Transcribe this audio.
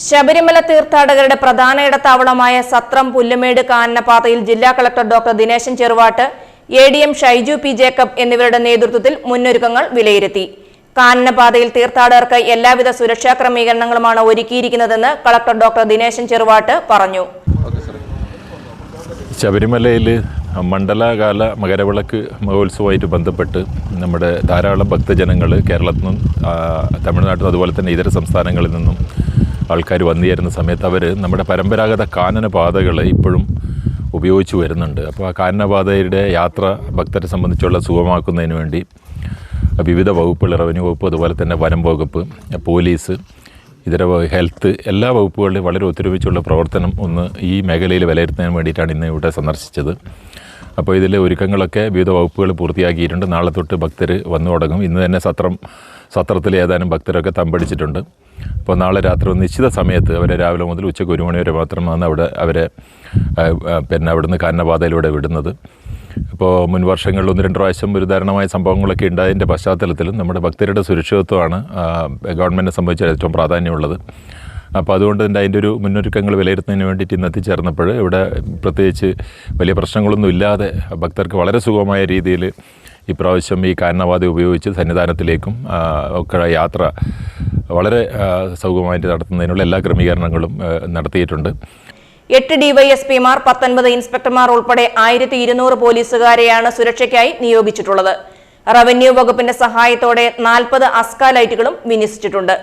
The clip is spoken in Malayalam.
ശബരിമല തീർത്ഥാടകരുടെ പ്രധാന ഇടത്താവളമായ സത്രം പുല്ലുമേട് കാനനപാതയിൽ ജില്ലാ collector doctor Dineshan Cheruvattu, ADM Shaiju P Jacob എന്നിവരുടെ നേതൃത്വത്തിൽ മുന്നൊരുക്കങ്ങൾ വിലയിരുത്തി. കാനനപാതയിൽ തീർത്ഥാടകർക്ക് എല്ലാവിധ സുരക്ഷാ ക്രമീകരണങ്ങളുമാണ് ഒരുക്കിയിരിക്കുന്നതെന്ന് കളക്ടർ ഡോക്ടർ ദിനേശൻ ചെറുവാട്ട് പറഞ്ഞു. ശബരിമലയിൽ മണ്ഡലകാല മകരവിളക്ക് മഹോത്സവമായിട്ട് ബന്ധപ്പെട്ട് നമ്മുടെ ധാരാളം ഭക്തജനങ്ങൾ കേരളത്തിൽ നിന്നും തമിഴ്നാട്ടിൽ നിന്നും അതുപോലെ തന്നെ ഇതര സംസ്ഥാനങ്ങളിൽ നിന്നും ആൾക്കാർ വന്നു ചേരുന്ന സമയത്ത് അവർ നമ്മുടെ പരമ്പരാഗത കാനനപാതകൾ ഇപ്പോഴും ഉപയോഗിച്ച് വരുന്നുണ്ട്. അപ്പോൾ ആ കാനനപാതയുടെ യാത്ര ഭക്തരെ സംബന്ധിച്ചുള്ള സുഗമമാക്കുന്നതിന് വേണ്ടി വിവിധ വകുപ്പുകൾ, റവന്യൂ വകുപ്പ്, അതുപോലെ തന്നെ വനം വകുപ്പ്, പോലീസ്, ഇതര ഹെൽത്ത്, എല്ലാ വകുപ്പുകളിലും വളരെ ഒത്തൊരുമിച്ചുള്ള പ്രവർത്തനം ഈ മേഖലയിൽ വിലയിരുത്തുന്നതിന് വേണ്ടിയിട്ടാണ് ഇന്ന് ഇവിടെ സന്ദർശിച്ചത്. അപ്പോൾ ഇതിലെ ഒരുക്കങ്ങളൊക്കെ വിവിധ വകുപ്പുകൾ പൂർത്തിയാക്കിയിട്ടുണ്ട്. നാളെ തൊട്ട് ഭക്തർ വന്നു തുടങ്ങും. ഇന്ന് തന്നെ സത്രത്തിൽ ഏതാനും ഭക്തരൊക്കെ തമ്പടിച്ചിട്ടുണ്ട്. അപ്പോൾ നാളെ രാത്രി നിശ്ചിത സമയത്ത് അവരെ രാവിലെ മുതൽ ഉച്ചയ്ക്ക് 1 മണി വരെ മാത്രമാണ് അവരെ അവിടുന്ന് കാനനപാതയിലൂടെ വിടുന്നത്. ഇപ്പോൾ മുൻ വർഷങ്ങളിൽ 1-2 പ്രാവശ്യം ഒരു ദാരുണമായ സംഭവങ്ങളൊക്കെ ഉണ്ടായതിൻ്റെ പശ്ചാത്തലത്തിലും നമ്മുടെ ഭക്തരുടെ സുരക്ഷിതത്വമാണ് ഗവൺമെൻറ്റിനെ സംബന്ധിച്ച് ഏറ്റവും പ്രാധാന്യമുള്ളത്. അപ്പോൾ അതുകൊണ്ട് തന്നെ അതിൻ്റെ ഒരു മുന്നൊരുക്കങ്ങൾ വിലയിരുത്തുന്നതിന് വേണ്ടിയിട്ട് ഇന്ന് എത്തിച്ചേർന്നപ്പോൾ ഇവിടെ പ്രത്യേകിച്ച് വലിയ പ്രശ്നങ്ങളൊന്നും ഇല്ലാതെ ഭക്തർക്ക് വളരെ സുഗമമായ രീതിയിൽ ഇപ്രാവശ്യം ഈ കാനനപാത ഉപയോഗിച്ച് സന്നിധാനത്തിലേക്കും ഒക്കെ യാത്ര വളരെ സുഗമമായിട്ട് നടത്തുന്നതിനുള്ള എല്ലാ ക്രമീകരണങ്ങളും നടത്തിയിട്ടുണ്ട്. 8 ഡിവൈഎസ്പിമാർ, 19 ഇൻസ്പെക്ടർമാർ ഉൾപ്പെടെ 1200 പോലീസുകാരെയാണ് സുരക്ഷയ്ക്കായി നിയോഗിച്ചിട്ടുള്ളത്. റവന്യൂ വകുപ്പിന്റെ സഹായത്തോടെ 40 അസ്ക ലൈറ്റുകളും വിന്യസിച്ചിട്ടുണ്ട്.